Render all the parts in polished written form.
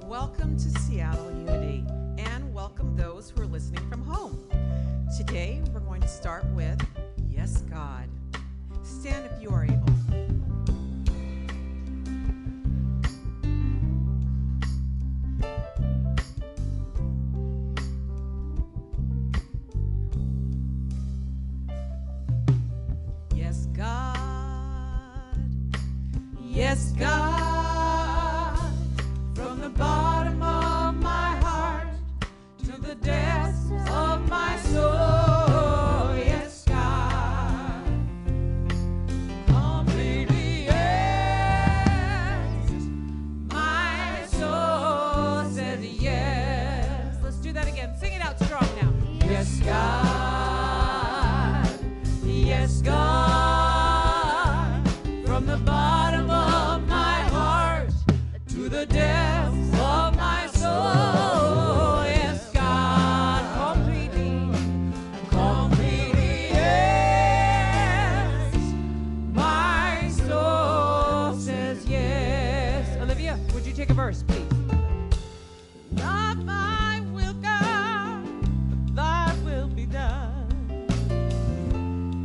Welcome to Seattle Unity, and welcome those who are listening from home. Today, we're going to start with Yes, God. Stand if you are able. Yes, God. Yes, God. From the bottom of my heart to the depths of my soul, yes, God, completely yes, my soul says yes. Let's do that again. Sing it out strong now. Yes, God, yes, God, from the bottom of my heart to the depths of my soul, yes, God, completely, yes, my soul says yes. Olivia, would you take a verse, please? Not my will, God, but thy will be done.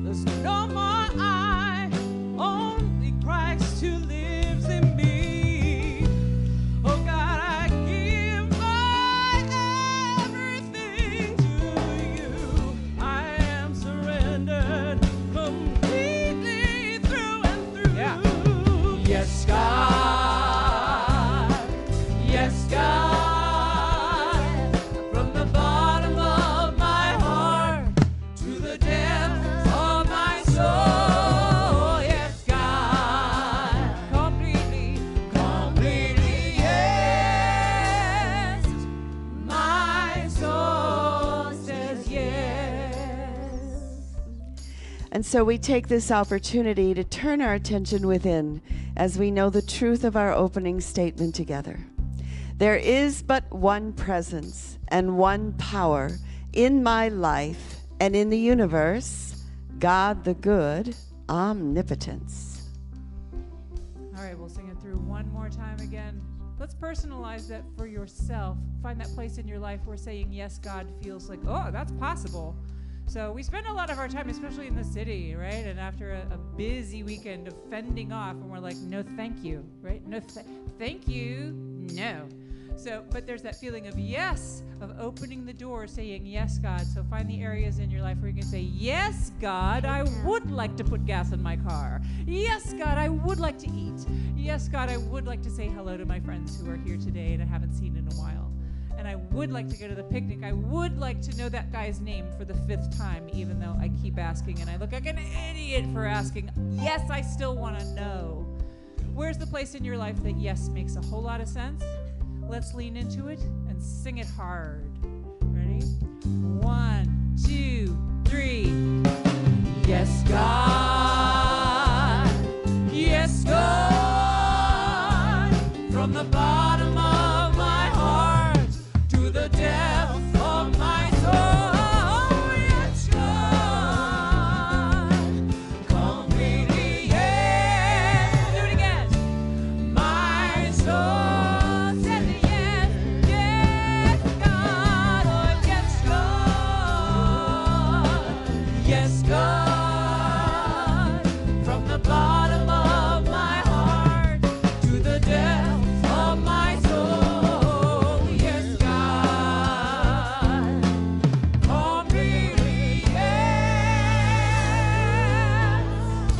There's no more I, only Christ who lives in me. Oh God, I give my everything to you. I am surrendered completely through and through. Yeah. Yes, God. Yes, God. From the bottom of my heart to the depths of my soul. Yes, God. Completely, yes. My soul says yes. And so we take this opportunity to turn our attention within as we know the truth of our opening statement together. There is but one presence and one power in my life and in the universe, God the good, omnipotence. All right, we'll sing it through one more time again. Let's personalize that for yourself. Find that place in your life where saying yes, God feels like, oh, that's possible. So we spend a lot of our time, especially in the city, right? And after a busy weekend of fending off, and we're like, no, thank you, right? No, thank you, no. So, but there's that feeling of yes, of opening the door, saying yes, God. So find the areas in your life where you can say, yes, God, I would like to put gas in my car. Yes, God, I would like to eat. Yes, God, I would like to say hello to my friends who are here today and I haven't seen in a while. And I would like to go to the picnic. I would like to know that guy's name for the 5th time, even though I keep asking and I look like an idiot for asking. Yes, I still want to know. Where's the place in your life that yes makes a whole lot of sense? Let's lean into it and sing it hard. Ready? 1, 2, 3. Yes, God. Yes, God. from the bottom of my heart to the depth of my soul. Yes, God, completely, yes. Do it again. My soul says yes, yes, God, oh yes, God, yes, God, from the bottom of my heart to the depth of my soul, yes, God, completely, yes.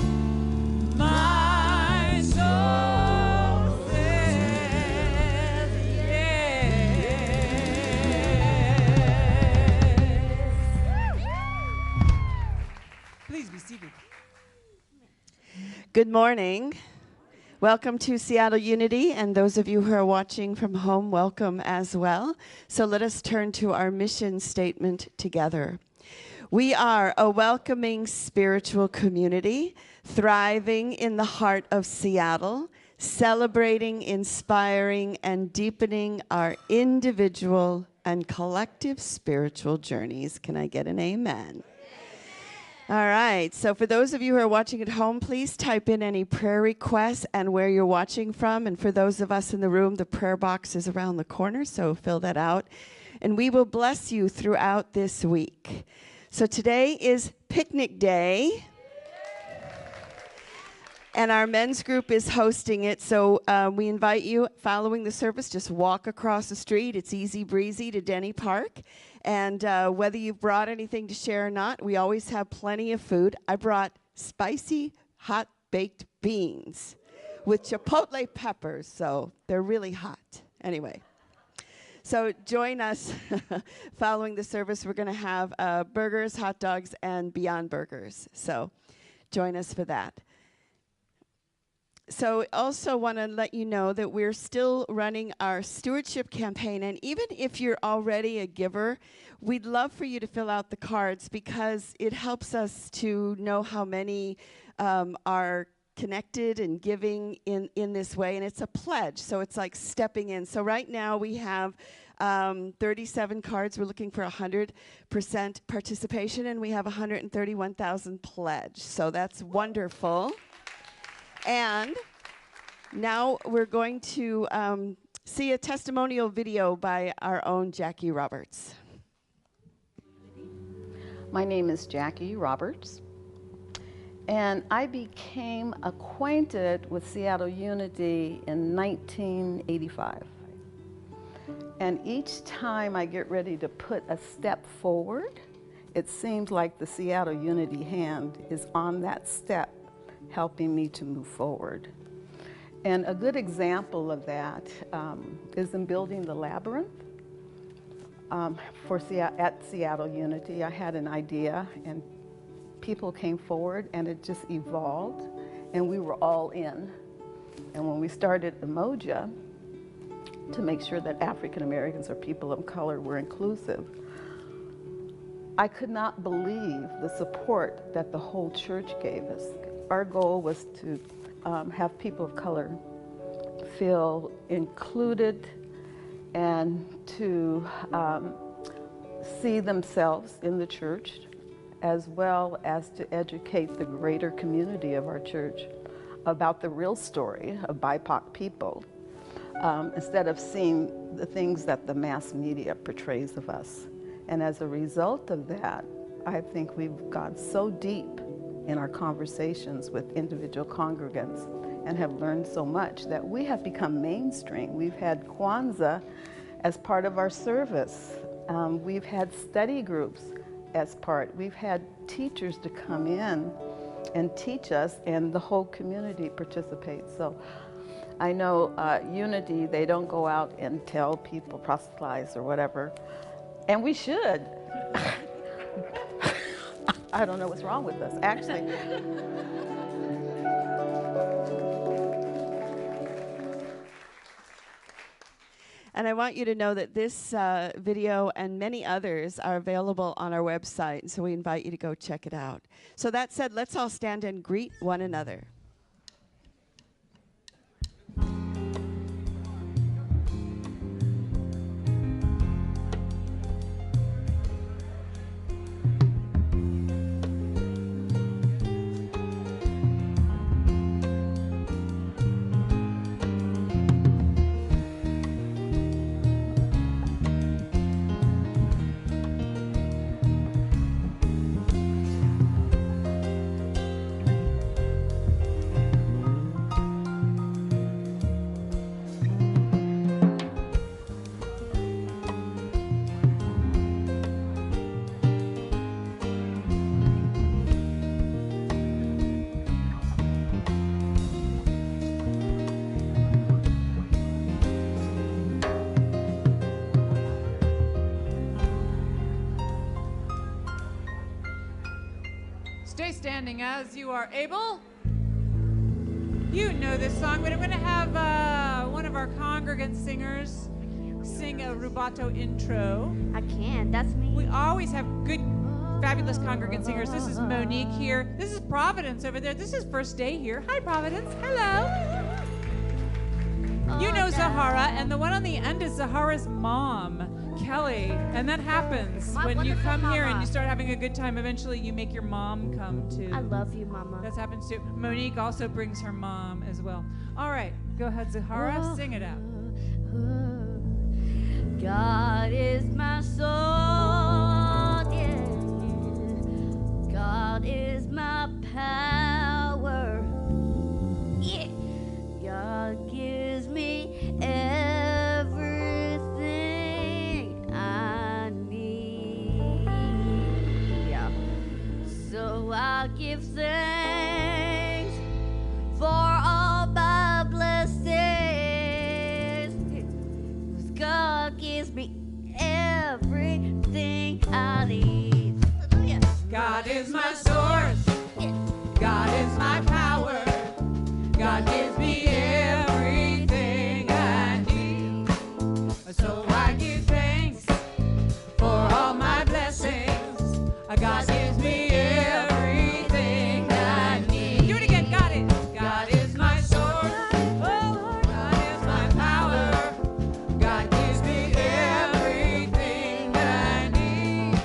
My soul says yes. Please be seated. Good morning. Welcome to Seattle Unity, and those of you who are watching from home, welcome as well. So let us turn to our mission statement together. We are a welcoming spiritual community, thriving in the heart of Seattle, celebrating, inspiring, and deepening our individual and collective spiritual journeys. Can I get an amen? All right, so for those of you who are watching at home, please type in any prayer requests and where you're watching from. And for those of us in the room, the prayer box is around the corner, so fill that out. And we will bless you throughout this week. So today is picnic day, and our men's group is hosting it. So we invite you, following the service, just walk across the street. It's easy breezy to Denny Park. And whether you've brought anything to share or not, we always have plenty of food. I brought spicy, hot baked beans with chipotle peppers, so they're really hot. Anyway, so join us following the service. We're going to have burgers, hot dogs, and Beyond Burgers. So join us for that. So also want to let you know that we're still running our stewardship campaign. And even if you're already a giver, we'd love for you to fill out the cards because it helps us to know how many are connected and giving in this way. And it's a pledge, so it's like stepping in. So right now we have 37 cards. We're looking for 100% participation, and we have 131,000 pledged. So that's wonderful. And now we're going to see a testimonial video by our own Jackie Roberts. My name is Jackie Roberts, and I became acquainted with Seattle Unity in 1985. And each time I get ready to put a step forward, it seems like the Seattle Unity hand is on that step, helping me to move forward. And a good example of that is in building the labyrinth at Seattle Unity. I had an idea, and people came forward, and it just evolved, and we were all in. And when we started Umoja, to make sure that African Americans or people of color were inclusive, I could not believe the support that the whole church gave us. Our goal was to have people of color feel included and to see themselves in the church, as well as to educate the greater community of our church about the real story of BIPOC people, instead of seeing the things that the mass media portrays of us. And as a result of that, I think we've gone so deep in our conversations with individual congregants and have learned so much that we have become mainstream. We've had Kwanzaa as part of our service. We've had study groups as part. We've had teachers to come in and teach us, and the whole community participates. So I know Unity, they don't go out and tell people proselytize or whatever, and we should. I don't know what's wrong with us, actually. And I want you to know that this video and many others are available on our website, and so we invite you to go check it out. So that said, let's all stand and greet one another. standing as you are able. You know this song, but I'm going to have one of our congregant singers sing a rubato intro. I can't. That's me. We always have good, fabulous congregant singers. This is Monique here. This is Providence over there. This is First Day here. Hi, Providence. Hello. You know Zahara, and the one on the end is Zahara's mom, Kelly. And that happens My when you wonderful come here and mama. you start having a good time. Eventually, you make your mom come too. I love you, Mama. That happens too. Monique also brings her mom as well. All right, go ahead, Zahara, sing it out. God is my soul, yeah. God is my power, yeah. God gives me everything I need, yeah. So I give thanks for all my blessings. God gives me everything I need. Hallelujah. God is my source. God is my power. God gives me everything I need. So I give thanks for all my blessings. God gives me everything I need. Do it again. Got it. God is my source. Oh, God is my power. God gives me everything I need.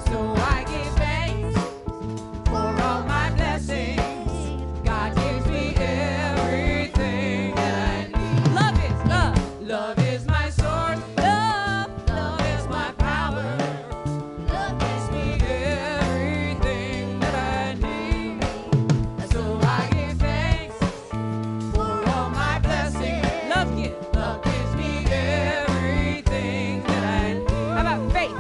So I give thanks for all my blessings. God gives me everything I need. Love is love. Love is my source. Love is my power. Love gives me everything that I need. So I give thanks for all my blessings. Love gives me everything that I need. How about faith?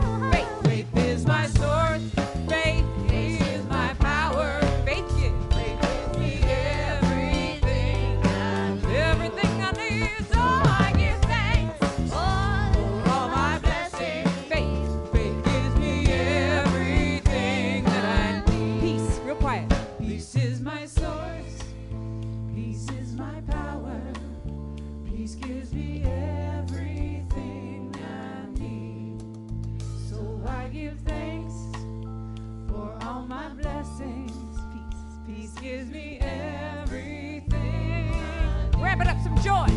Faith is my source. Faith is my power. Faith gives me everything I need. So I give thanks for all my blessings. Faith gives me everything that I need. Peace, real quiet. Peace is my source. Peace is my power. Peace gives me everything I need. So I give thanks for all my blessings. Peace gives me everything. Wrap it up, some joy.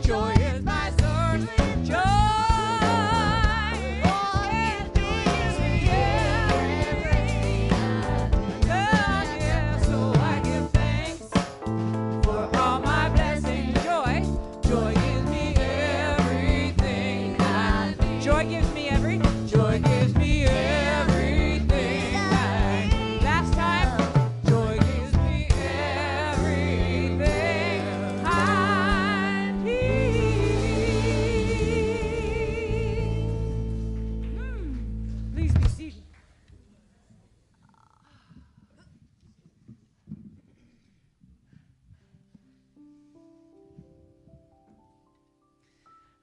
Joy is my source. Joy. Gives me everything. Oh, yeah. So I give thanks for all my blessings. Joy gives me everything I need. Joy gives me everything. Joy gives me everything I need. Last time. Joy gives me everything I need. Please be seated.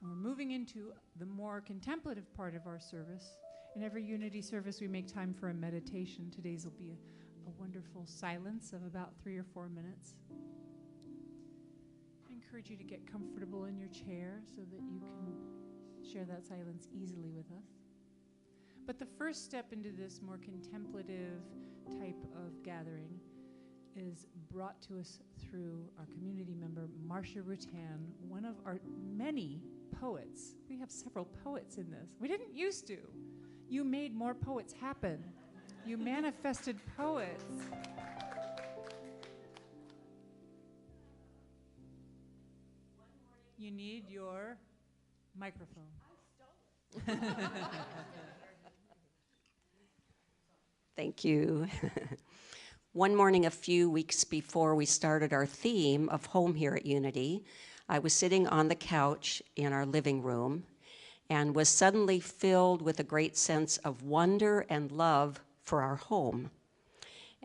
And we're moving into the more contemplative part of our service. In every Unity service, we make time for a meditation. Today's will be a wonderful silence of about 3 or 4 minutes. I encourage you to get comfortable in your chair so that you can share that silence easily with us. But the first step into this more contemplative type of gathering is brought to us through our community member, Marcia Rutan, one of our many poets. We have several poets in this. We didn't used to. You made more poets happen. You manifested poets. You need your microphone. Thank you. One morning a few weeks before we started our theme of home here at Unity, I was sitting on the couch in our living room and was suddenly filled with a great sense of wonder and love for our home.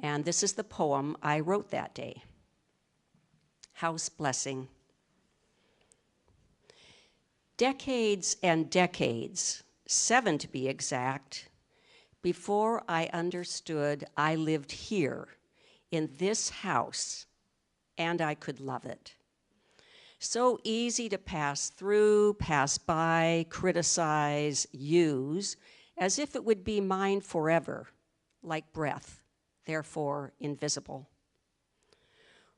And this is the poem I wrote that day. House Blessing. Decades and decades, 7 to be exact, before I understood I lived here in this house, and I could love it. So easy to pass through, pass by, criticize, use, as if it would be mine forever, like breath, therefore invisible.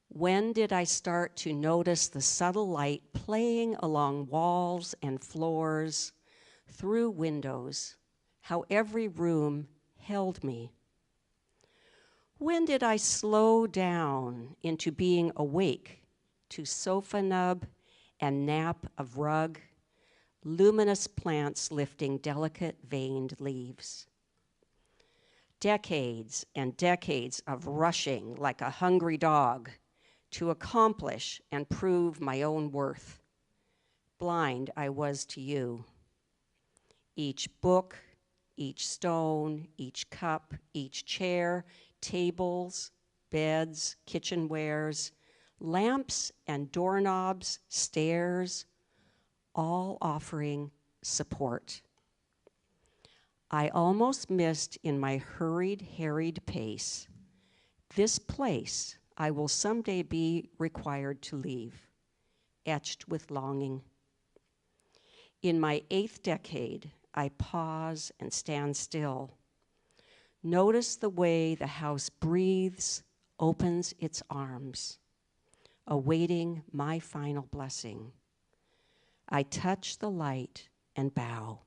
When did I start to notice the subtle light playing along walls and floors, through windows, how every room held me? When did I slow down into being awake to sofa nub and nap of rug, luminous plants lifting delicate veined leaves? Decades and decades of rushing like a hungry dog to accomplish and prove my own worth. Blind I was to you. Each book, each stone, each cup, each chair, tables, beds, kitchenwares, lamps and doorknobs, stairs, all offering support. I almost missed in my hurried, harried pace this place I will someday be required to leave, etched with longing. In my 8th decade, I pause and stand still. Notice the way the house breathes, opens its arms, awaiting my final blessing. I touch the light and bow.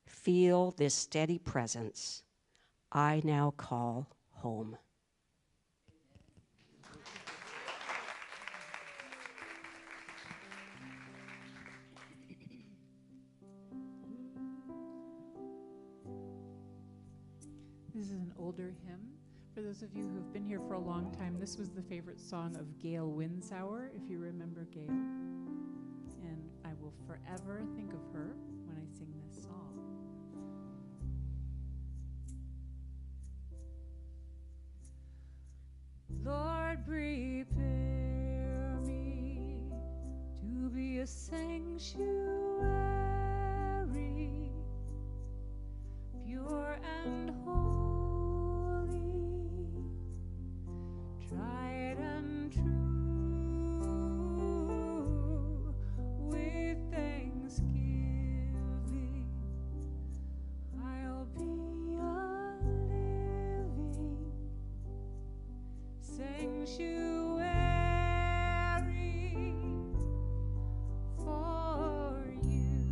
Feel this steady presence I now call home. This is an older hymn. For those of you who've been here for a long time, this was the favorite song of Gail Winsauer, if you remember Gail. And I will forever think of her when I sing this song. Lord, prepare me to be a sanctuary, pure and holy, tried and true, with thanksgiving, I'll be a living sanctuary for you.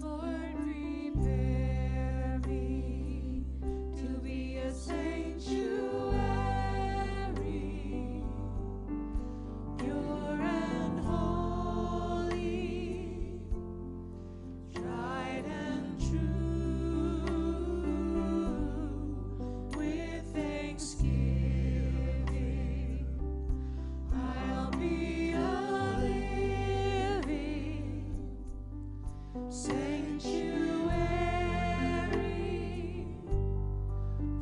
Lord, prepare me to be a sanctuary, pure and holy, tried and true, with thanksgiving, I'll be a living sanctuary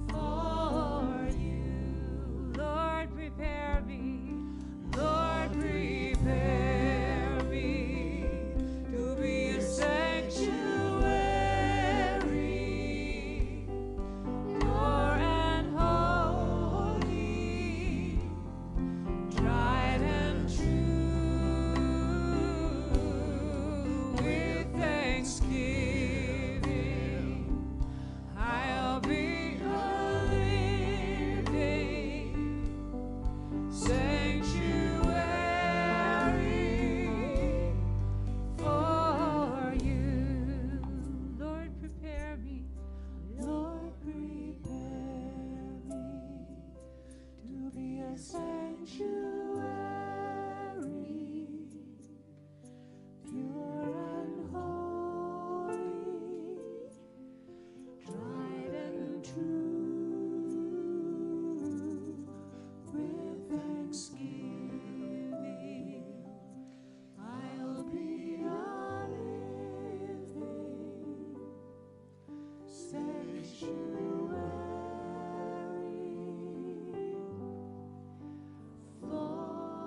for you. Lord, prepare me. Lord, prepare me to be a sanctuary, pure and holy, tried and true, with thanksgiving, I'll be a living sanctuary for you. Lord, prepare me. Lord, prepare me to be a sanctuary, pure and holy, tried and true, with thanksgiving, I'll be a living sanctuary for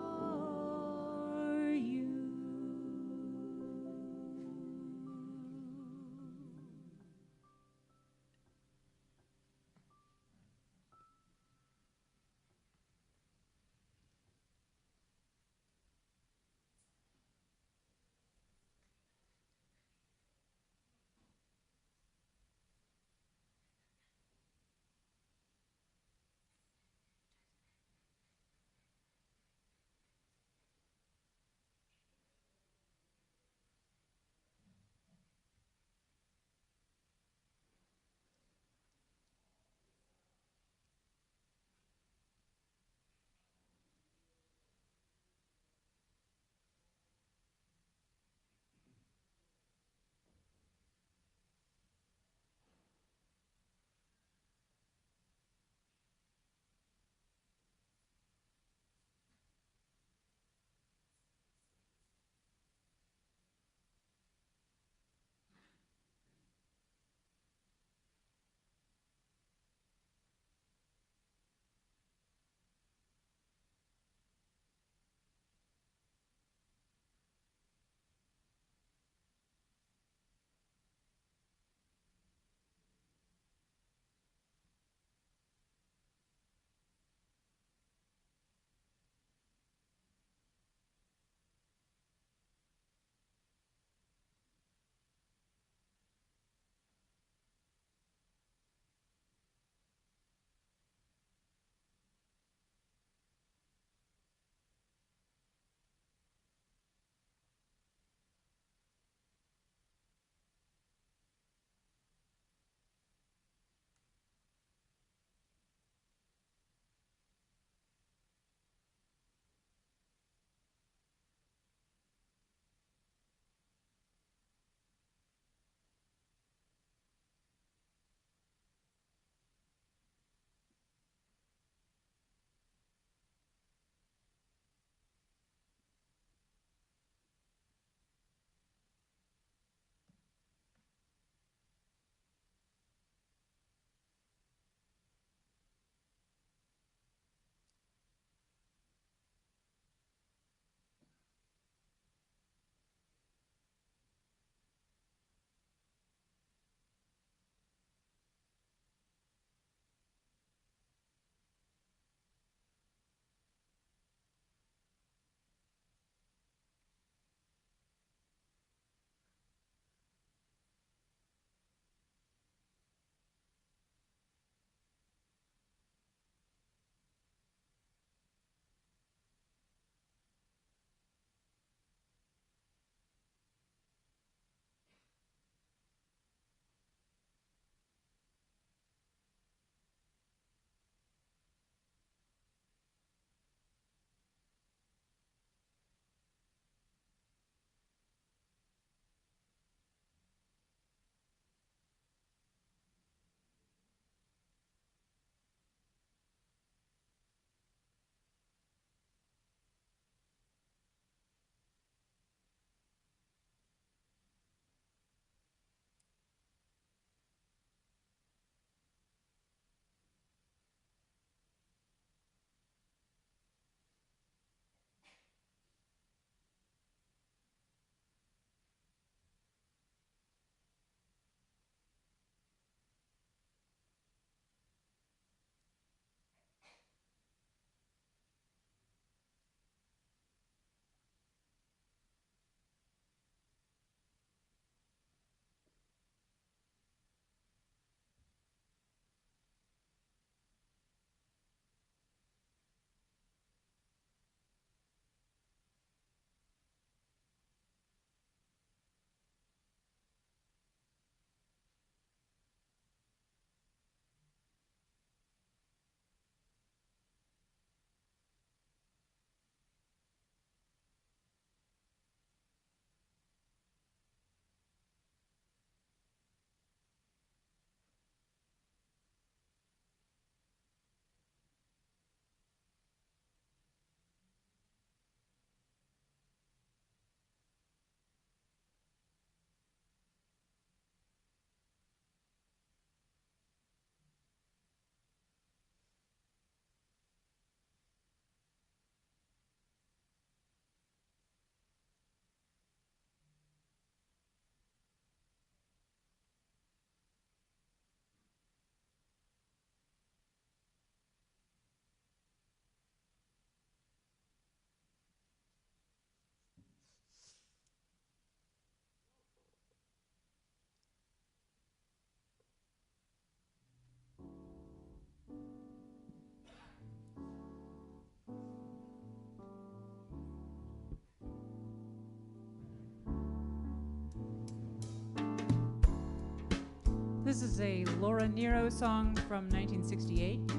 This is a Laura Nero song from 1968. It's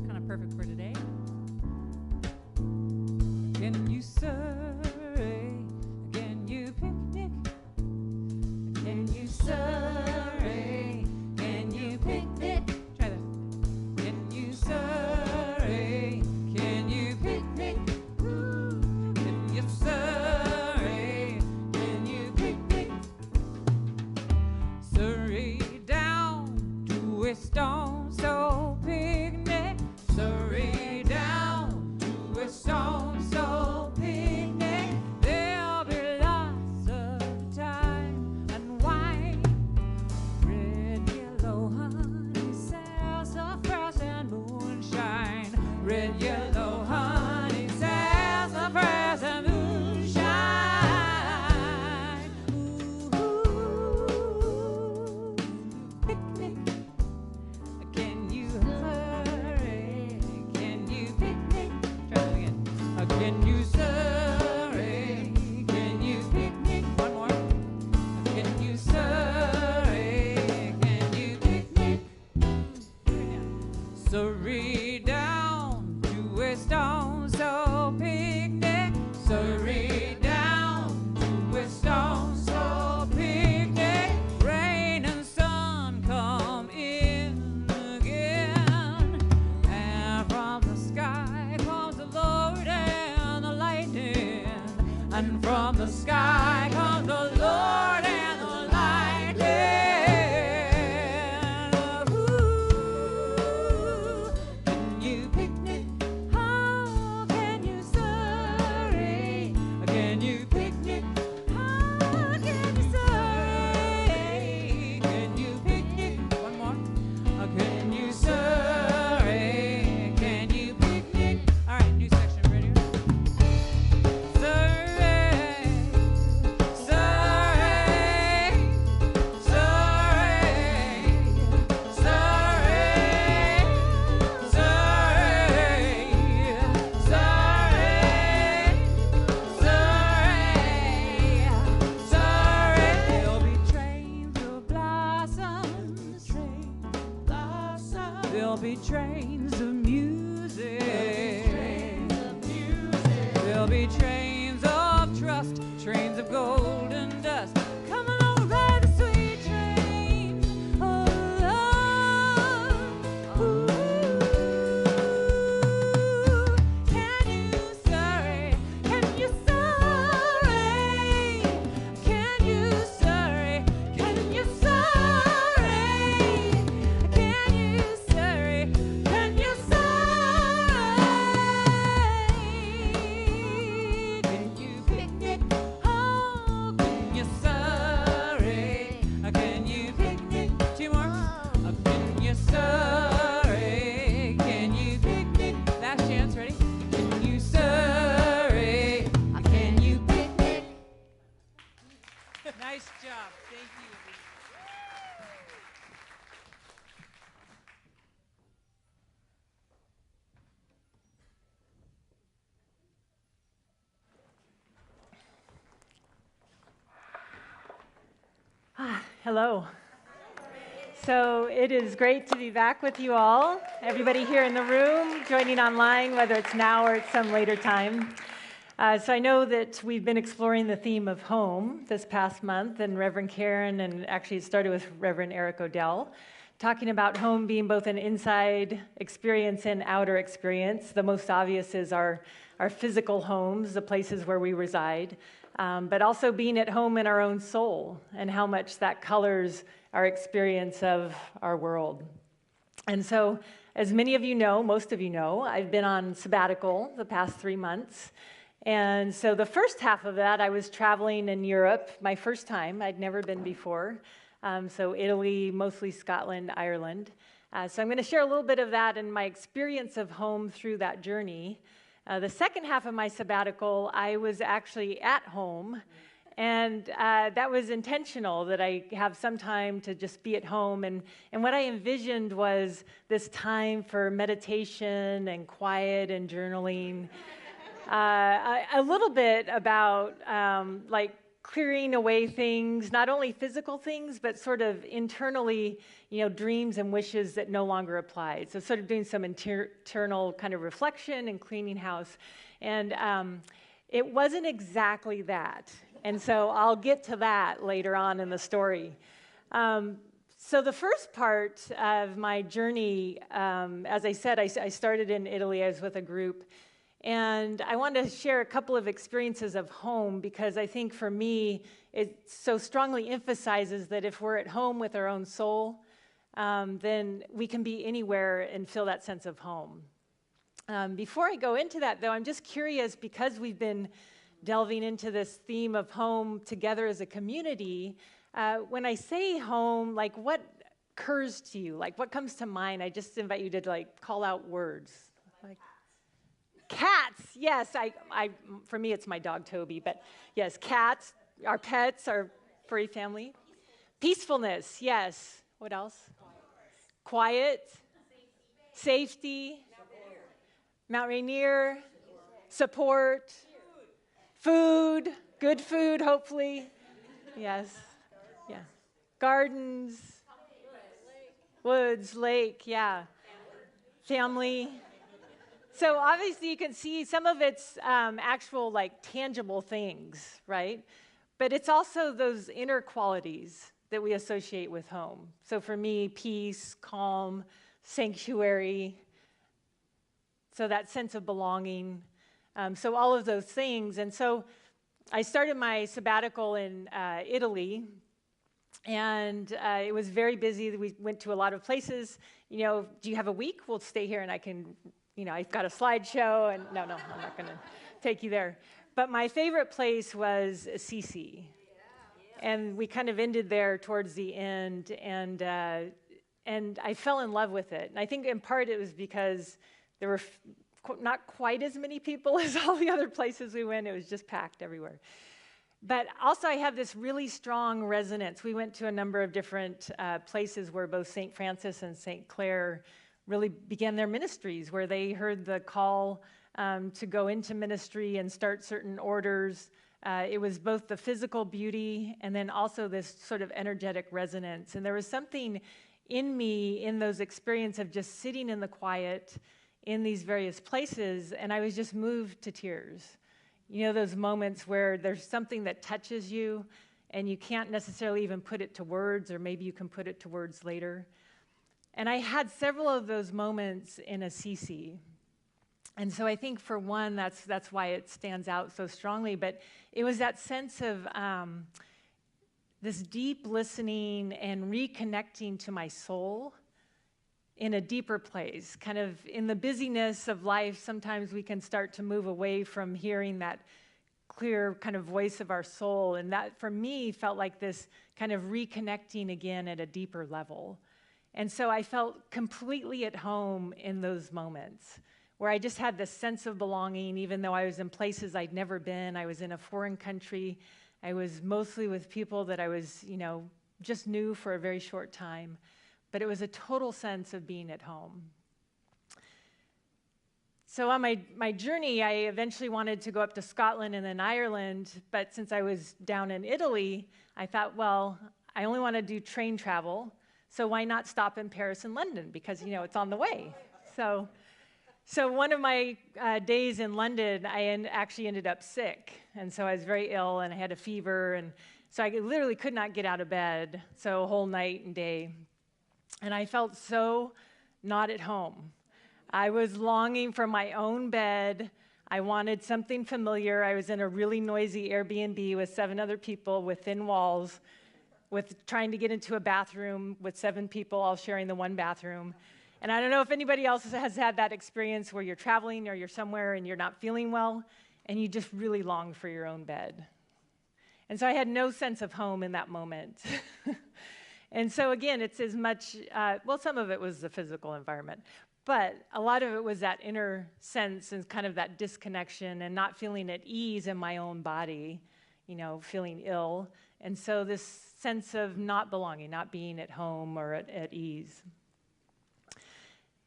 kind of perfect for today. Can you survey? Can you picnic? Can you survey? Can you picnic? Try that. Can you survey? Can you picnic? Can you survey? Can you picnic? Surrey down to a stone so picnic. Surrey down to a stone so picnic. There'll be lots of time and wine. Red, yellow, honey, sassafras and moonshine. Red, yellow, honey, sassafras and moonshine. Ooh, picnic. Can you hurry? Can you picnic? Try that again. Can you surrey? Can you picnic? One more. Can you surrey? Can you picnic? Surrey down to a stone so picnic. Surrey down to a stone so picnic. Rain and sun come in again, and from the sky comes the Lord and the lightning, and from the sky comes the Lord and the lightning. Ooh, can you picnic? How can you surrey? Can you picnic? How can you surrey? Can you picnic? One more. Can you surrey? Can you picnic? All right, new section, ready? Surrey, surrey, surrey, surrey, surrey, surrey, surrey. There'll be trains of blossoms, there'll be trains of music, there'll be trains of trust, trains of golden dust. Come along, ride the sweet train of love. Ooh. Can you surrey? Can you surrey? Can you surrey? Can you surrey? Can you surrey? Can you surrey? Can you picnic? Oh, can you surrey? Can you picnic? Two more. Can you surrey? Can you picnic? Last chance, ready? Can you surrey? Can you picnic? Nice job. Thank you. Hello. So it is great to be back with you all. Everybody here in the room, joining online, whether it's now or at some later time. So I know that we've been exploring the theme of home this past month, and Reverend Karen, and actually it started with Reverend Eric Odell, talking about home being both an inside experience and outer experience. The most obvious is our physical homes, the places where we reside, but also being at home in our own soul and how much that colors our experience of our world. And so, as many of you know, most of you know, I've been on sabbatical the past 3 months. And so the first half of that, I was traveling in Europe, my first time. I'd never been before. So Italy, mostly Scotland, Ireland. So I'm going to share a little bit of that and my experience of home through that journey. The second half of my sabbatical, I was actually at home. And that was intentional, that I have some time to just be at home. And what I envisioned was this time for meditation and quiet and journaling. A little bit about like clearing away things, not only physical things, but sort of internally, dreams and wishes that no longer applied. So sort of doing some internal kind of reflection and cleaning house. And it wasn't exactly that. And so I'll get to that later on in the story. So the first part of my journey, as I said, I started in Italy. I was with a group. And I wanted to share a couple of experiences of home because I think for me, it so strongly emphasizes that if we're at home with our own soul, then we can be anywhere and feel that sense of home. Before I go into that, though, I'm just curious because we've been delving into this theme of home together as a community. When I say home, like what occurs to you? Like what comes to mind? I just invite you to call out words. Like, cats, yes. For me, it's my dog Toby, but yes, cats, our pets, our furry family. Peacefulness, yes. What else? Quiet, safety, Mount Rainier, support, food, good food, hopefully. Yes, yeah. Gardens, woods, lake, yeah. Family. So obviously you can see some of it's actual tangible things, right? But it's also those inner qualities that we associate with home. So for me, peace, calm, sanctuary, so that sense of belonging. So all of those things. And so I started my sabbatical in Italy, and it was very busy. We went to a lot of places. Do you have a week? We'll stay here and I can... I've got a slideshow, and no, I'm not going to take you there. But my favorite place was Assisi. And we kind of ended there towards the end, and I fell in love with it. And I think in part it was because there were not quite as many people as all the other places we went. It was just packed everywhere. But also I have this really strong resonance. We went to a number of different places where both St. Francis and St. Clare really began their ministries, where they heard the call to go into ministry and start certain orders. It was both the physical beauty and then also this sort of energetic resonance. And there was something in me in those experiences of just sitting in the quiet in these various places, and I was just moved to tears. Those moments where there's something that touches you and you can't necessarily even put it to words, or maybe you can put it to words later. And I had several of those moments in Assisi. And so I think for one, that's why it stands out so strongly. But it was that sense of this deep listening and reconnecting to my soul in a deeper place. Kind of in the busyness of life, sometimes we can start to move away from hearing that clear kind of voice of our soul. And that, for me, felt like this kind of reconnecting again at a deeper level. And so I felt completely at home in those moments where I just had this sense of belonging, even though I was in places I'd never been. I was in a foreign country. I was mostly with people that I was, just knew for a very short time. But it was a total sense of being at home. So on my journey, I eventually wanted to go up to Scotland and then Ireland. But since I was down in Italy, I thought, well, I only want to do train travel. So why not stop in Paris and London? Because, it's on the way. So one of my days in London, I actually ended up sick. And so I was very ill, and I had a fever. And so I literally could not get out of bed, so a whole night and day. And I felt so not at home. I was longing for my own bed. I wanted something familiar. I was in a really noisy Airbnb with 7 other people with thin walls, with trying to get into a bathroom with 7 people all sharing the one bathroom. And I don't know if anybody else has had that experience where you're traveling or you're somewhere and you're not feeling well, and you just really long for your own bed. And so I had no sense of home in that moment. And so again, it's as much, some of it was the physical environment, but a lot of it was that inner sense and kind of that disconnection and not feeling at ease in my own body, feeling ill. And so this sense of not belonging, not being at home or at ease.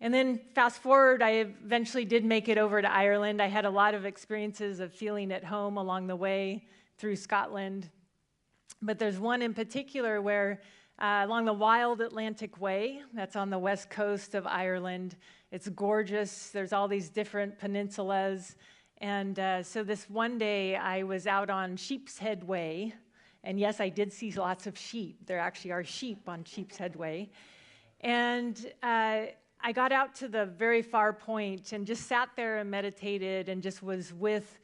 And then fast forward, I eventually did make it over to Ireland. I had a lot of experiences of feeling at home along the way through Scotland. But there's one in particular where along the Wild Atlantic Way, that's on the west coast of Ireland. It's gorgeous. There's all these different peninsulas. And so this one day I was out on Sheep's Head Way. And yes, I did see lots of sheep. There actually are sheep on Sheep's Head Way. And I got out to the very far point and just sat there and meditated and just was with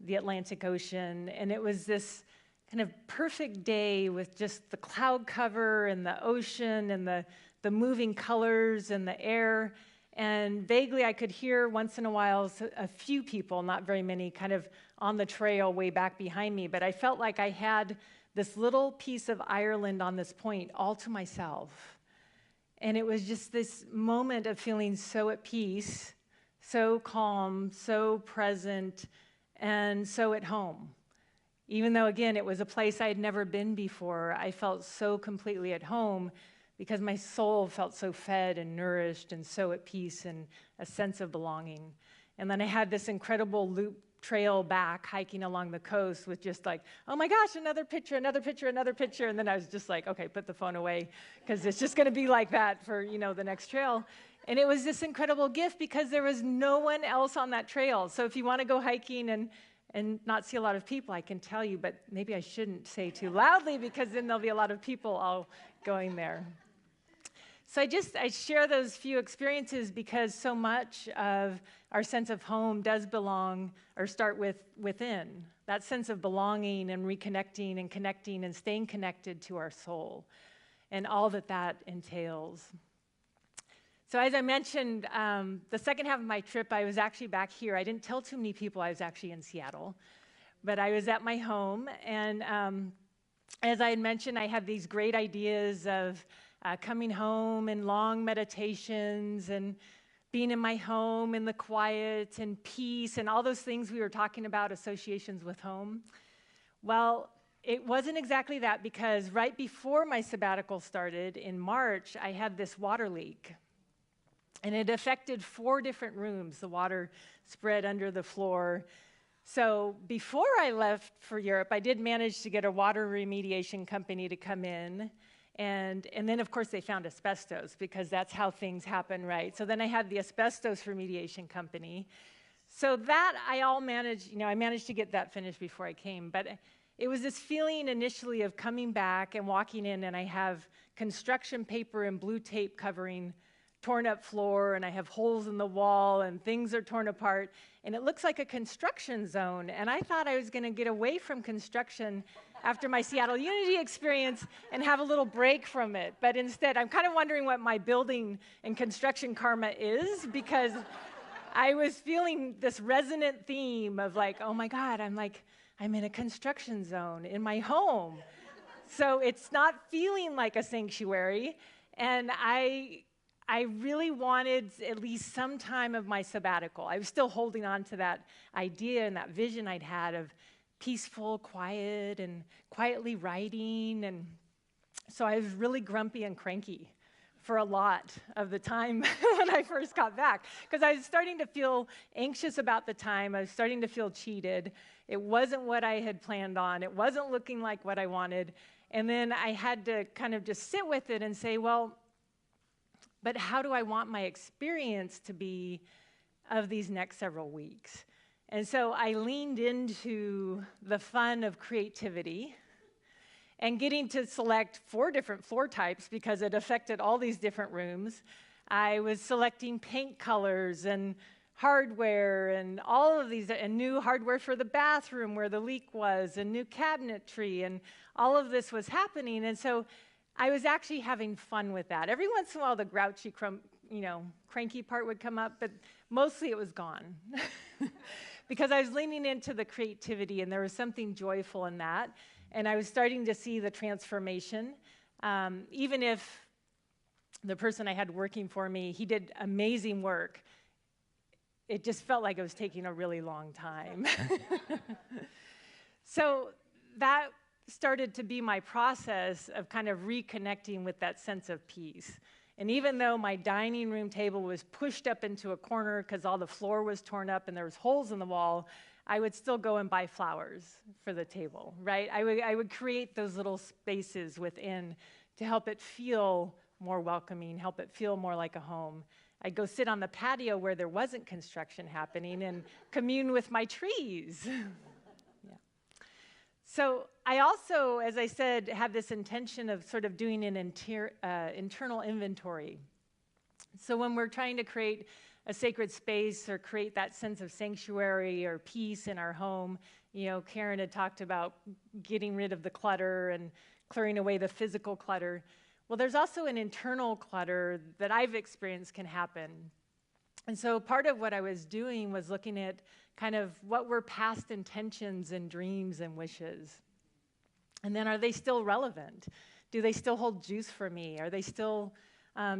the Atlantic Ocean. And it was this kind of perfect day with just the cloud cover and the ocean and the moving colors and the air. And vaguely I could hear once in a while a few people, not very many, kind of on the trail way back behind me. But I felt like I had this little piece of Ireland on this point all to myself. And it was just this moment of feeling so at peace, so calm, so present, and so at home. Even though, again, it was a place I had never been before, I felt so completely at home because my soul felt so fed and nourished and so at peace and a sense of belonging. And then I had this incredible loop trail back hiking along the coast with just like, oh my gosh, another picture, another picture, another picture. And then I was just like, okay, put the phone away because it's just going to be like that for, the next trail. And it was this incredible gift because there was no one else on that trail. So if you want to go hiking and not see a lot of people, I can tell you, but maybe I shouldn't say too loudly because then there'll be a lot of people all going there. So I share those few experiences because so much of our sense of home does belong or start within. That sense of belonging and reconnecting and connecting and staying connected to our soul and all that entails. So as I mentioned, the second half of my trip, I was actually back here. I didn't tell too many people I was actually in Seattle, but I was at my home. And as I had mentioned, I had these great ideas of coming home and long meditations and being in my home in the quiet and peace and all those things we were talking about, associations with home. Well, it wasn't exactly that because right before my sabbatical started in March, I had this water leak. And it affected 4 different rooms. The water spread under the floor. So before I left for Europe, I did manage to get a water remediation company to come in. And then, of course, they found asbestos because that's how things happen, right? So then I had the asbestos remediation company. So that I managed to get that finished before I came. But it was this feeling initially of coming back and walking in, and I have construction paper and blue tape covering torn up floor, and I have holes in the wall, and things are torn apart, and it looks like a construction zone. And I thought I was going to get away from construction after my Seattle Unity experience and have a little break from it. But instead, I'm kind of wondering what my building and construction karma is, because I was feeling this resonant theme of like, oh my God, I'm in a construction zone in my home. So it's not feeling like a sanctuary, and I really wanted at least some time of my sabbatical. I was still holding on to that idea and that vision I'd had of peaceful, quiet, and quietly writing. And so I was really grumpy and cranky for a lot of the time when I first got back, because I was starting to feel anxious about the time. I was starting to feel cheated. It wasn't what I had planned on. It wasn't looking like what I wanted. And then I had to kind of just sit with it and say, well, but how do I want my experience to be of these next several weeks? And so I leaned into the fun of creativity and getting to select 4 different floor types because it affected all these different rooms. I was selecting paint colors and hardware and all of these, and new hardware for the bathroom where the leak was, and new cabinetry, and all of this was happening. And so I was actually having fun with that. Every once in a while, the grouchy, cranky part would come up, but mostly it was gone. Because I was leaning into the creativity, and there was something joyful in that. And I was starting to see the transformation. Even if the person I had working for me, he did amazing work, it just felt like it was taking a really long time. So that started to be my process of kind of reconnecting with that sense of peace And even though my dining room table was pushed up into a corner because all the floor was torn up and there was holes in the wall, I would still go and buy flowers for the table, right? I would create those little spaces within to help it feel more welcoming, help it feel more like a home. I'd go sit on the patio where there wasn't construction happening and commune with my trees. Yeah. So I also, as I said, have this intention of sort of doing an internal inventory. So when we're trying to create a sacred space or create that sense of sanctuary or peace in our home, Karen had talked about getting rid of the clutter and clearing away the physical clutter. Well, there's also an internal clutter that I've experienced can happen. And so part of what I was doing was looking at kind of what were past intentions and dreams and wishes. And then are they still relevant? Do they still hold juice for me? Are they still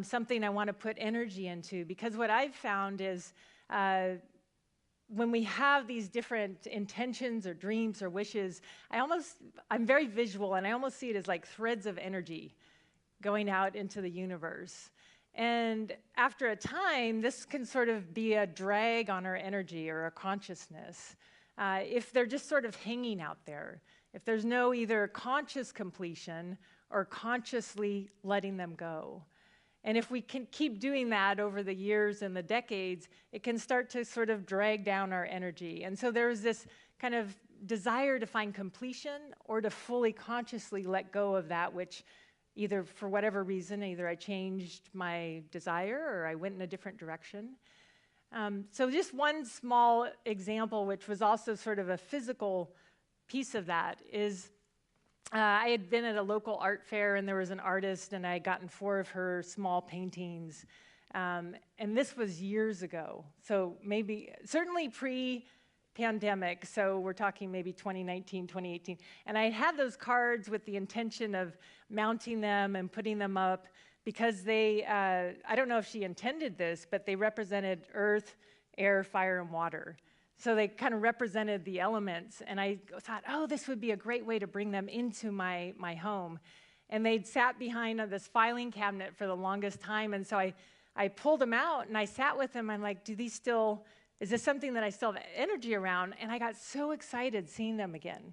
something I want to put energy into? Because what I've found is when we have these different intentions or dreams or wishes, I'm very visual, and I almost see it as like threads of energy going out into the universe. And after a time, this can sort of be a drag on our energy or our consciousness if they're just sort of hanging out there, if there's no either conscious completion or consciously letting them go. And if we can keep doing that over the years and the decades, it can start to sort of drag down our energy. And so there's this kind of desire to find completion or to fully consciously let go of that which either for whatever reason, either I changed my desire or I went in a different direction. So just one small example, which was also sort of a physical piece of that, is I had been at a local art fair and there was an artist and I had gotten 4 of her small paintings. And this was years ago. So certainly pre-pandemic. So we're talking maybe 2019, 2018. And I had those cards with the intention of mounting them and putting them up because they, I don't know if she intended this, but they represented earth, air, fire, and water. So they kind of represented the elements, and I thought, oh, this would be a great way to bring them into my home. And they'd sat behind this filing cabinet for the longest time, and so I pulled them out, and I sat with them. I'm like, is this something that I still have energy around? And I got so excited seeing them again.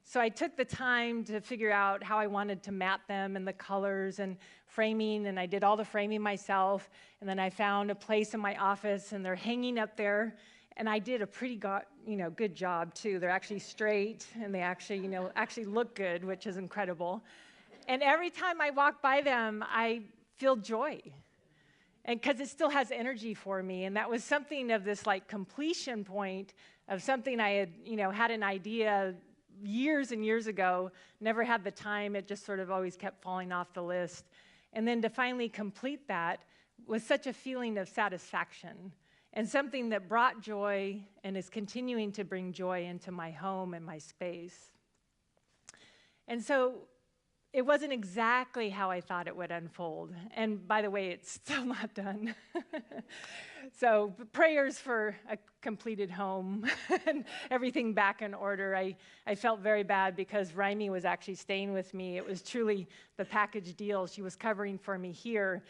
So I took the time to figure out how I wanted to mat them and the colors and framing, and I did all the framing myself, and then I found a place in my office, and they're hanging up there. And I did a pretty good job, too. They're actually straight, and they actually look good, which is incredible. And every time I walk by them, I feel joy, and because it still has energy for me. And that was something of this like completion point of something I had, had an idea years and years ago, never had the time. It just sort of always kept falling off the list. And then to finally complete that was such a feeling of satisfaction. And something that brought joy and is continuing to bring joy into my home and my space. And so it wasn't exactly how I thought it would unfold. And by the way, it's still not done. So prayers for a completed home and everything back in order. I felt very bad because Raimi was actually staying with me. It was truly the package deal. She was covering for me here,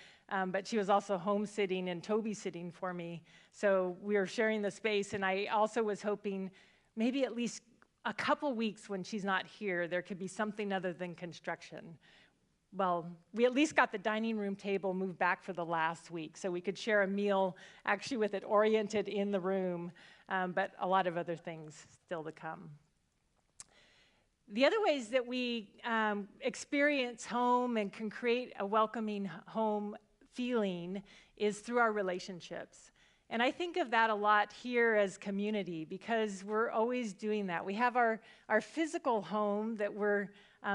but she was also home sitting and Toby sitting for me. So we were sharing the space, and I also was hoping maybe at least a couple weeks when she's not here, there could be something other than construction. Well, we at least got the dining room table moved back for the last week, so we could share a meal actually with it oriented in the room, but a lot of other things still to come. The other ways that we experience home and can create a welcoming home feeling is through our relationships. And I think of that a lot here as community because we're always doing that. We have our physical home that we're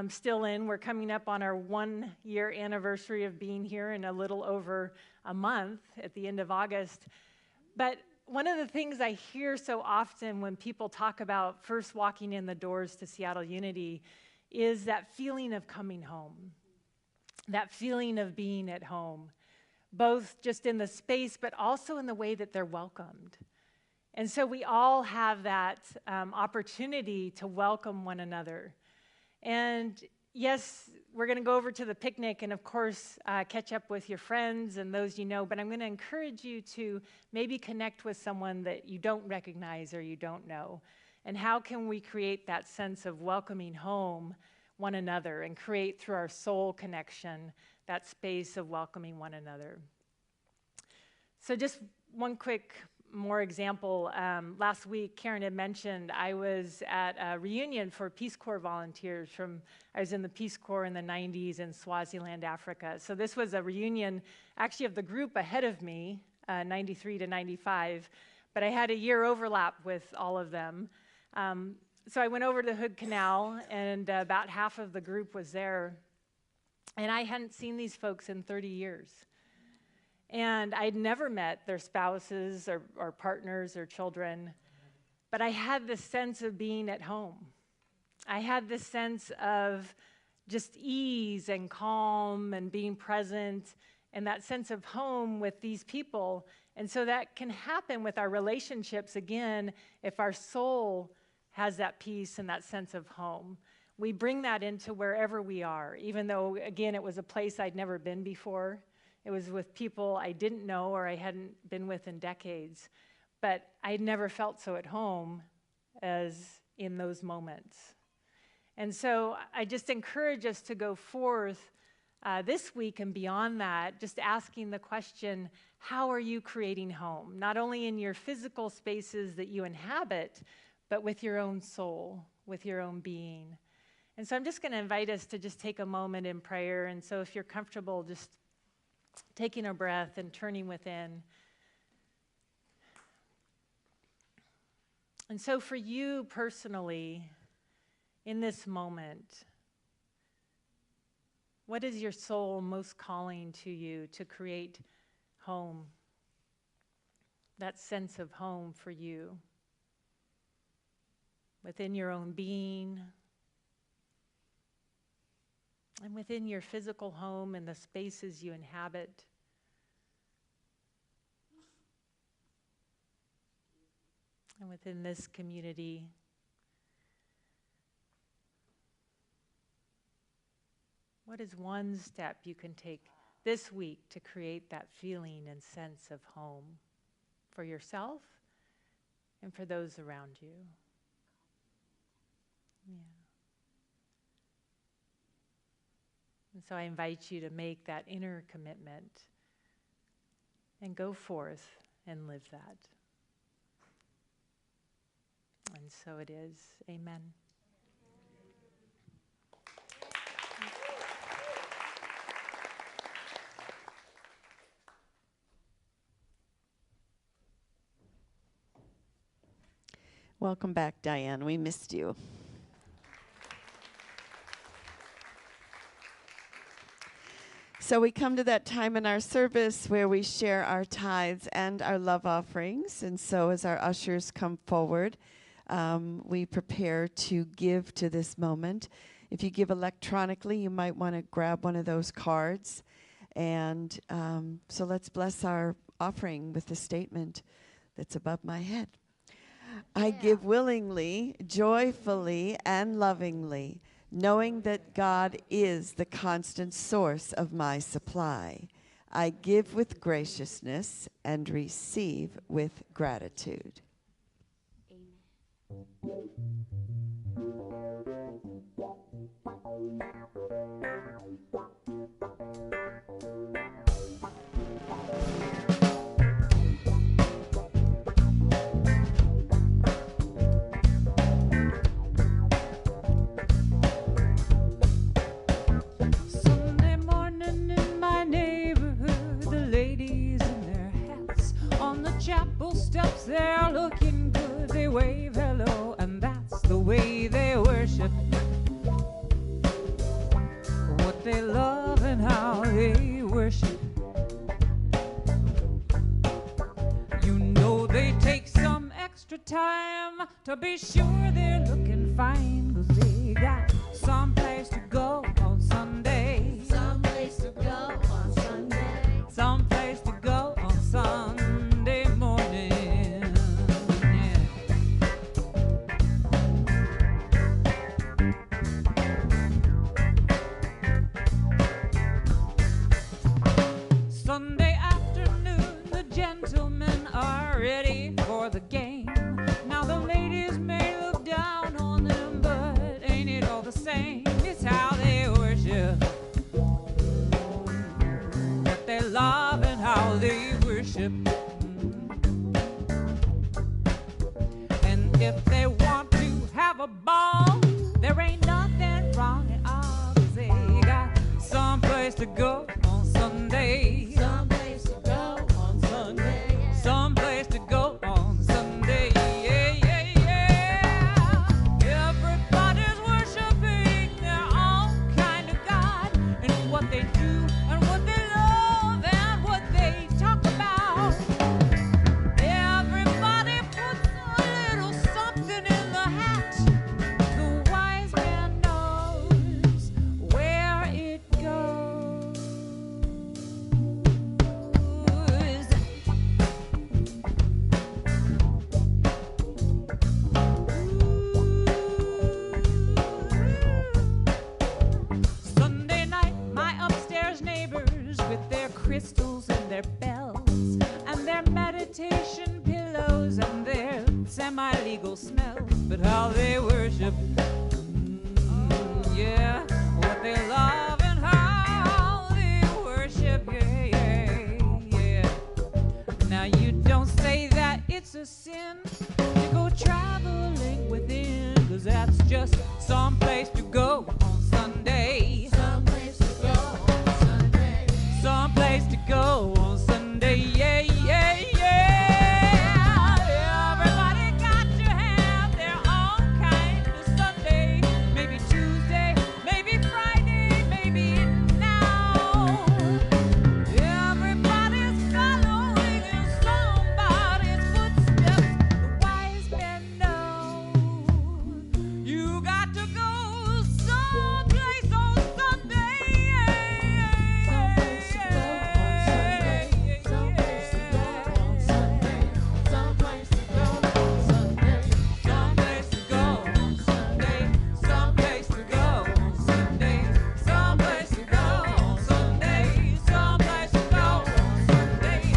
still in. We're coming up on our 1-year anniversary of being here in a little over a month at the end of August. But one of the things I hear so often when people talk about first walking in the doors to Seattle Unity is that feeling of coming home, that feeling of being at home, both just in the space, but also in the way that they're welcomed. And so we all have that opportunity to welcome one another. And yes, we're going to go over to the picnic and, of course, catch up with your friends and those you know, but I'm going to encourage you to maybe connect with someone that you don't recognize or you don't know. And how can we create that sense of welcoming home one another and create through our soul connection that space of welcoming one another? So just one quick more example. Last week, Karen had mentioned I was at a reunion for Peace Corps volunteers I was in the Peace Corps in the 90s in Swaziland, Africa. So this was a reunion actually of the group ahead of me, 93 to 95, but I had a year overlap with all of them. So I went over to Hood Canal, and about half of the group was there, and I hadn't seen these folks in 30 years. And I'd never met their spouses or partners or children, but I had this sense of being at home. I had this sense of just ease and calm and being present and that sense of home with these people. And so that can happen with our relationships again if our soul has that peace and that sense of home. We bring that into wherever we are, even though, again, it was a place I'd never been before. It was with people I didn't know or I hadn't been with in decades. But I'd never felt so at home as in those moments. And so I just encourage us to go forth this week and beyond that, just asking the question, how are you creating home? Not only in your physical spaces that you inhabit, but with your own soul, with your own being. And so I'm just going to invite us to just take a moment in prayer. And so if you're comfortable, just taking a breath and turning within. And so for you personally, in this moment, what is your soul most calling to you to create home? That sense of home for you within your own being and within your physical home and the spaces you inhabit. And within this community. What is one step you can take this week to create that feeling and sense of home for yourself and for those around you? Yeah. And so I invite you to make that inner commitment and go forth and live that. And so it is. Amen. Welcome back, Diane. We missed you. So we come to that time in our service where we share our tithes and our love offerings. And so as our ushers come forward, we prepare to give to this moment. If you give electronically, you might want to grab one of those cards. And so let's bless our offering with the statement that's above my head. I give willingly, joyfully, and lovingly, knowing that God is the constant source of my supply. I give with graciousness and receive with gratitude. Sunday morning in my neighborhood, the ladies in their hats on the chapel steps, they're looking good. They wave hello, and that's the way they worship. What they love and how they worship. You know they take some extra time to be sure they're looking fine, 'cause they got someplace to go on Sunday. Someplace to go on Sunday. Someplace to go on Sunday morning. Yeah. If they want to have a ball, there ain't nothing wrong at all. 'Cause they got someplace to go on Sunday. Someplace to go on Sunday. Someplace to go on Sunday. Yeah, yeah, yeah. Everybody's worshiping their own kind of God, and what they do and what they love and what they talk about. Everybody puts a little something in the hat. The wise man knows where it goes. Sunday night, my upstairs neighbors with their crystals and their bells and their meditation pillows and their semi-legal smells, but how they worship, yeah, what they love and how they worship, yeah, yeah, yeah. Now you don't say that it's a sin to go traveling within, 'cause that's just someplace to go on Sunday. Someplace to go on Sunday. Someplace to go on Sunday, yeah, yeah, yeah. Everybody got to have their own kind of Sunday. Maybe Tuesday, maybe Friday, maybe now. Everybody's following in somebody's footsteps. The wise men know you got to go someplace on Sunday. Someplace to go on Sunday. Someplace to go on Sunday. Someplace to go on Sunday. Someplace to go on Sunday. Someplace to go on Sunday. Someplace to go on Sunday. Someplace to go on Sunday.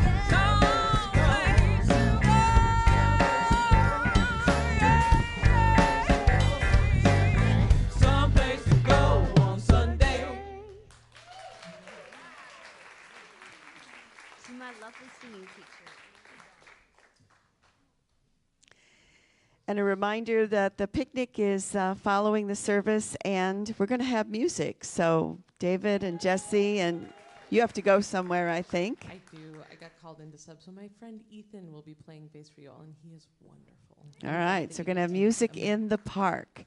Someplace to go. Someplace to go on Sunday. To my lovely singing teacher. And a reminder that the picnic is following the service, and we're going to have music. So David and Jesse, and you have to go somewhere, I think. I do. I got called in to sub, so my friend Ethan will be playing bass for you all, and he is wonderful. All right, so we're going to have music in the park.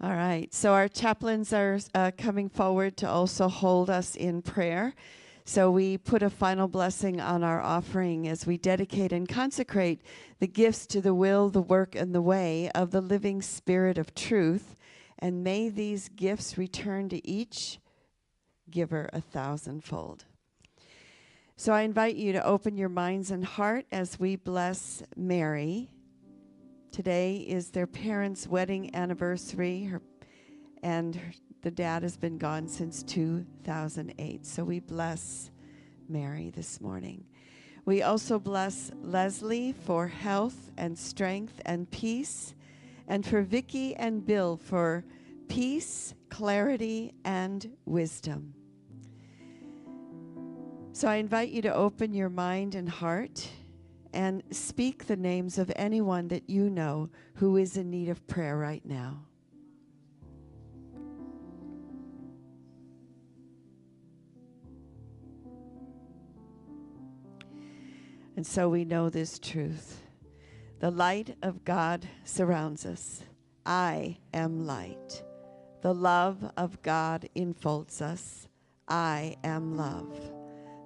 All right, so our chaplains are coming forward to also hold us in prayer. So we put a final blessing on our offering as we dedicate and consecrate the gifts to the will, the work, and the way of the living Spirit of truth. And may these gifts return to each giver 1,000-fold. So I invite you to open your minds and heart as we bless Mary. Today is their parents' wedding anniversary, the dad has been gone since 2008. So we bless Mary this morning. We also bless Leslie for health and strength and peace, and for Vicky and Bill for peace, clarity, and wisdom. So I invite you to open your mind and heart and speak the names of anyone that you know who is in need of prayer right now. And so we know this truth. The light of God surrounds us. I am light. The love of God enfolds us. I am love.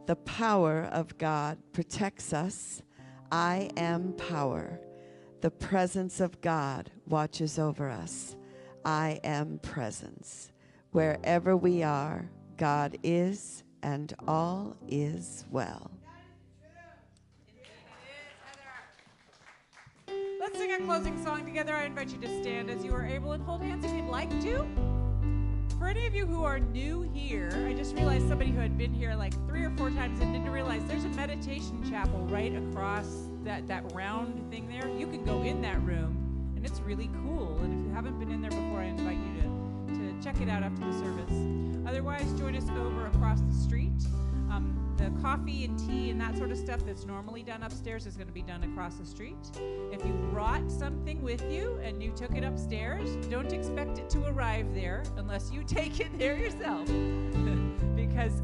The power of God protects us. I am power. The presence of God watches over us. I am presence. Wherever we are, God is, and all is well. Let's sing a closing song together. I invite you to stand as you are able and hold hands if you'd like to. For any of you who are new here, I just realized somebody who had been here like 3 or 4 times and didn't realize there's a meditation chapel right across that round thing there. You can go in that room, and it's really cool. And if you haven't been in there before, I invite you to check it out after the service. Otherwise, join us over across the street. the coffee and tea and that sort of stuff that's normally done upstairs is going to be done across the street. If you brought something with you and you took it upstairs, don't expect it to arrive there unless you take it there yourself. Because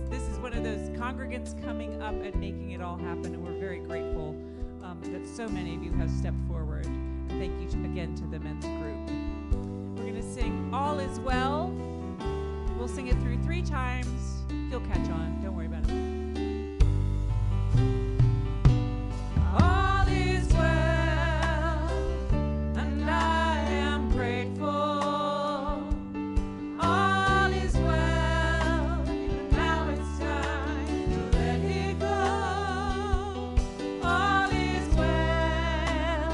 this is one of those congregants coming up and making it all happen, and we're very grateful that so many of you have stepped forward. And thank you again to the men's group. We're going to sing All Is Well. We'll sing it through 3 times. You'll catch on. Don't worry about it. All is well, and I am grateful. All is well, and now it's time to let it go. All is well,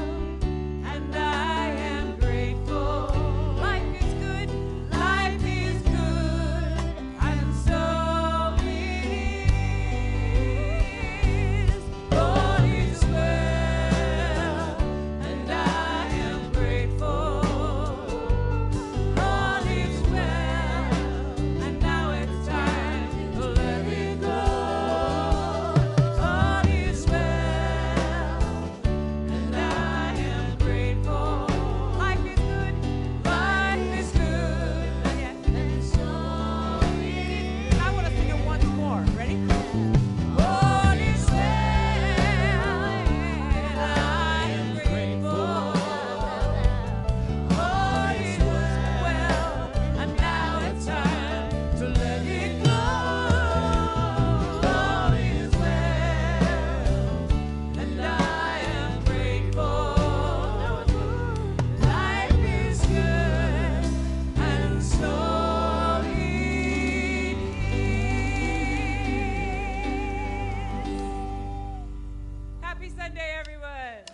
and I am grateful. Life is good, life is good, and so it is. All is well, and I am grateful. All is well, and now it's time to let it go. All is well, and I am grateful. Life is good, life is good, and so it is. I want to sing it once more. Ready? All is well, and I am grateful. All is well, and now it's time to let it go. All is well, and I am grateful. Life is good, and so it is. Happy Sunday, everyone.